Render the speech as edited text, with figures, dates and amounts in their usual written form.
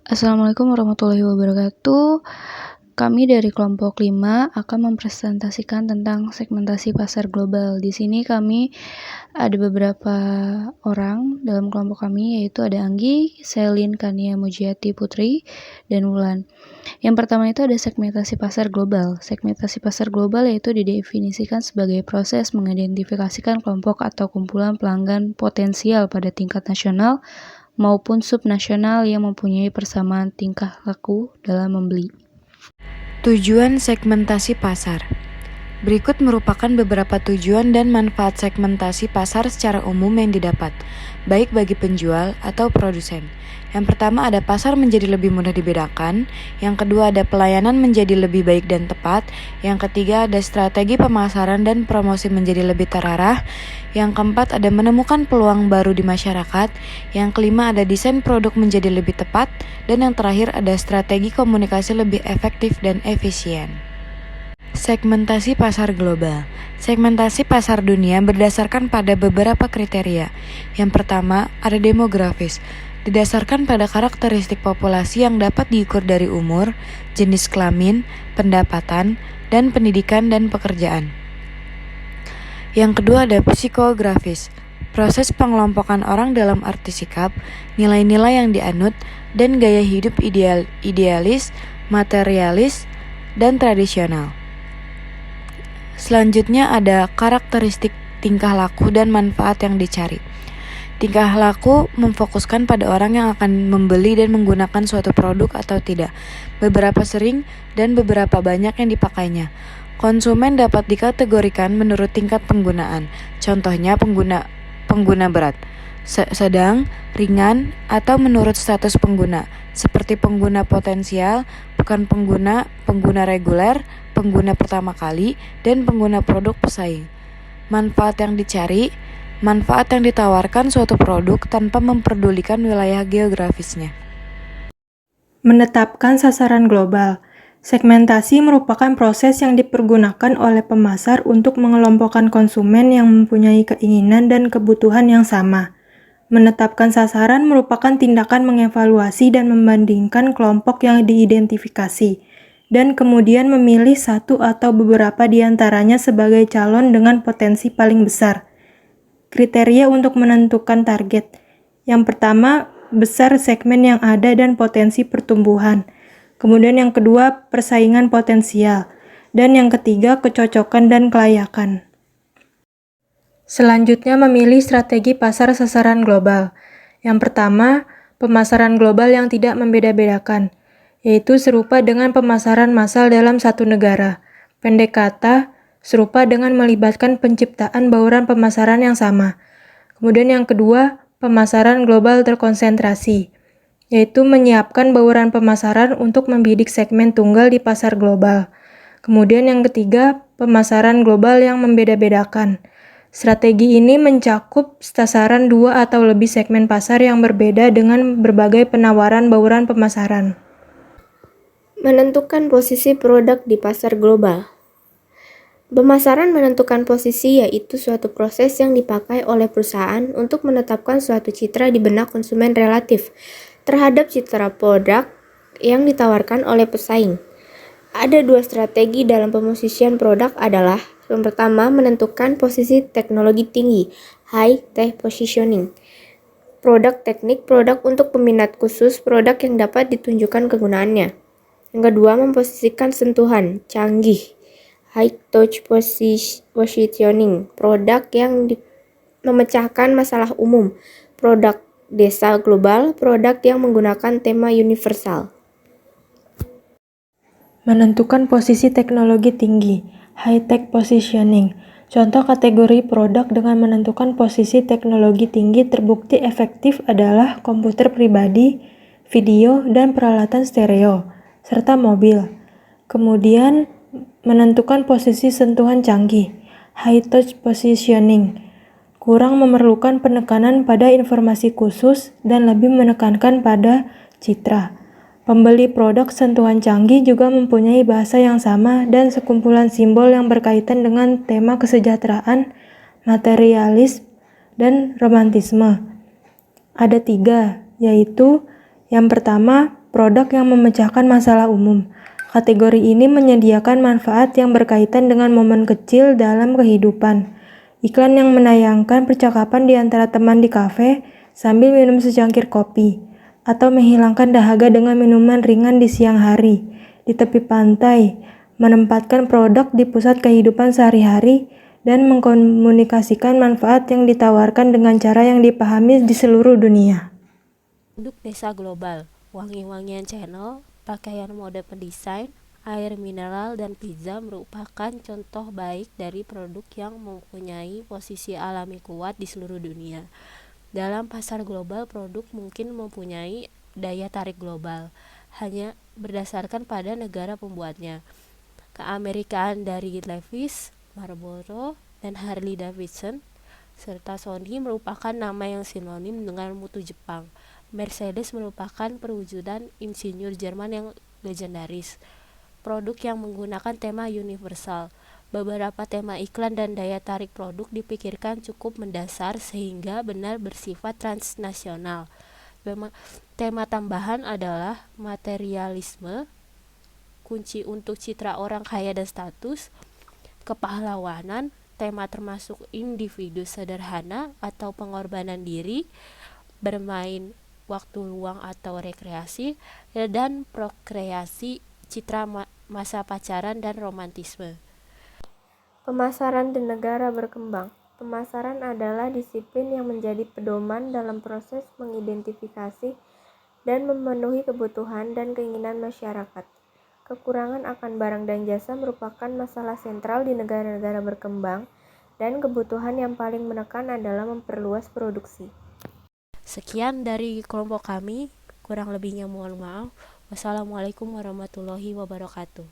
Assalamualaikum warahmatullahi wabarakatuh. Kami dari kelompok 5 akan mempresentasikan tentang segmentasi pasar global. Di sini kami ada beberapa orang dalam kelompok kami, yaitu ada Anggi, Selin, Kania, Mujiati, Putri, dan Wulan. Yang pertama itu ada segmentasi pasar global. Segmentasi pasar global yaitu didefinisikan sebagai proses mengidentifikasikan kelompok atau kumpulan pelanggan potensial pada tingkat nasional maupun subnasional yang mempunyai persamaan tingkah laku dalam membeli. Tujuan segmentasi pasar. Berikut merupakan beberapa tujuan dan manfaat segmentasi pasar secara umum yang didapat, baik bagi penjual atau produsen. Yang pertama ada pasar menjadi lebih mudah dibedakan, yang kedua ada pelayanan menjadi lebih baik dan tepat, yang ketiga ada strategi pemasaran dan promosi menjadi lebih terarah, yang keempat ada menemukan peluang baru di masyarakat, yang kelima ada desain produk menjadi lebih tepat, dan yang terakhir ada strategi komunikasi lebih efektif dan efisien. Segmentasi pasar global. Segmentasi pasar dunia berdasarkan pada beberapa kriteria. Yang pertama, ada demografis. Didasarkan pada karakteristik populasi yang dapat diukur dari umur, jenis kelamin, pendapatan, dan pendidikan dan pekerjaan. Yang kedua ada psikografis. Proses pengelompokan orang dalam arti sikap, nilai-nilai yang dianut, dan gaya hidup idealis, materialis, dan tradisional. Selanjutnya ada karakteristik tingkah laku dan manfaat yang dicari. Tingkah laku memfokuskan pada orang yang akan membeli dan menggunakan suatu produk atau tidak, beberapa sering dan beberapa banyak yang dipakainya. Konsumen dapat dikategorikan menurut tingkat penggunaan, contohnya pengguna berat, sedang, ringan, atau menurut status pengguna, seperti pengguna potensial, bukan pengguna reguler, pengguna pertama kali, dan pengguna produk pesaing. Manfaat yang dicari, manfaat yang ditawarkan suatu produk tanpa memperdulikan wilayah geografisnya. Menetapkan sasaran global. Segmentasi merupakan proses yang dipergunakan oleh pemasar untuk mengelompokkan konsumen yang mempunyai keinginan dan kebutuhan yang sama. Menetapkan sasaran merupakan tindakan mengevaluasi dan membandingkan kelompok yang diidentifikasi, dan kemudian memilih satu atau beberapa di antaranya sebagai calon dengan potensi paling besar. Kriteria untuk menentukan target. Yang pertama, besar segmen yang ada dan potensi pertumbuhan. Kemudian yang kedua, persaingan potensial. Dan yang ketiga, kecocokan dan kelayakan. Selanjutnya, memilih strategi pasar sasaran global. Yang pertama, pemasaran global yang tidak membeda-bedakan, yaitu serupa dengan pemasaran massal dalam satu negara. Pendek kata, serupa dengan melibatkan penciptaan bauran pemasaran yang sama. Kemudian yang kedua, pemasaran global terkonsentrasi, yaitu menyiapkan bauran pemasaran untuk membidik segmen tunggal di pasar global. Kemudian yang ketiga, pemasaran global yang membeda-bedakan. Strategi ini mencakup sasaran 2 atau lebih segmen pasar yang berbeda dengan berbagai penawaran bauran pemasaran. Menentukan posisi produk di pasar global. Pemasaran menentukan posisi yaitu suatu proses yang dipakai oleh perusahaan untuk menetapkan suatu citra di benak konsumen relatif terhadap citra produk yang ditawarkan oleh pesaing. Ada dua strategi dalam pemosisian produk adalah yang pertama menentukan posisi teknologi tinggi, high tech positioning. Produk teknik, produk untuk peminat khusus, produk yang dapat ditunjukkan kegunaannya. Yang kedua memposisikan sentuhan, canggih, high touch positioning, produk yang memecahkan masalah umum, produk desa global, produk yang menggunakan tema universal. Menentukan posisi teknologi tinggi, high-tech positioning. Contoh kategori produk dengan menentukan posisi teknologi tinggi terbukti efektif adalah komputer pribadi, video, dan peralatan stereo, serta mobil. Kemudian, menentukan posisi sentuhan canggih, high-touch positioning. Kurang memerlukan penekanan pada informasi khusus dan lebih menekankan pada citra. Pembeli produk sentuhan canggih juga mempunyai bahasa yang sama dan sekumpulan simbol yang berkaitan dengan tema kesejahteraan, materialis, dan romantisme. Ada 3, yaitu yang pertama, produk yang memecahkan masalah umum. Kategori ini menyediakan manfaat yang berkaitan dengan momen kecil dalam kehidupan. Iklan yang menayangkan percakapan di antara teman di kafe sambil minum secangkir kopi, atau menghilangkan dahaga dengan minuman ringan di siang hari, di tepi pantai, menempatkan produk di pusat kehidupan sehari-hari, dan mengkomunikasikan manfaat yang ditawarkan dengan cara yang dipahami di seluruh dunia. Produk desa global, wangi-wangian channel, pakaian mode pendesain, air mineral, dan pizza merupakan contoh baik dari produk yang mempunyai posisi alami kuat di seluruh dunia. Dalam pasar global, produk mungkin mempunyai daya tarik global, hanya berdasarkan pada negara pembuatnya. Keamerikaan dari Levi's, Marlboro, dan Harley Davidson, serta Sony merupakan nama yang sinonim dengan mutu Jepang. Mercedes merupakan perwujudan insinyur Jerman yang legendaris. Produk yang menggunakan tema universal. Beberapa tema iklan dan daya tarik produk dipikirkan cukup mendasar sehingga benar bersifat transnasional. Tema tambahan adalah materialisme, kunci untuk citra orang kaya dan status, kepahlawanan, tema termasuk individu sederhana atau pengorbanan diri, bermain waktu luang atau rekreasi, dan prokreasi, citra masa pacaran dan romantisme. Pemasaran di negara berkembang. Pemasaran adalah disiplin yang menjadi pedoman dalam proses mengidentifikasi dan memenuhi kebutuhan dan keinginan masyarakat. Kekurangan akan barang dan jasa merupakan masalah sentral di negara-negara berkembang, dan kebutuhan yang paling menekan adalah memperluas produksi. Sekian dari kelompok kami, kurang lebihnya mohon maaf. Wassalamualaikum warahmatullahi wabarakatuh.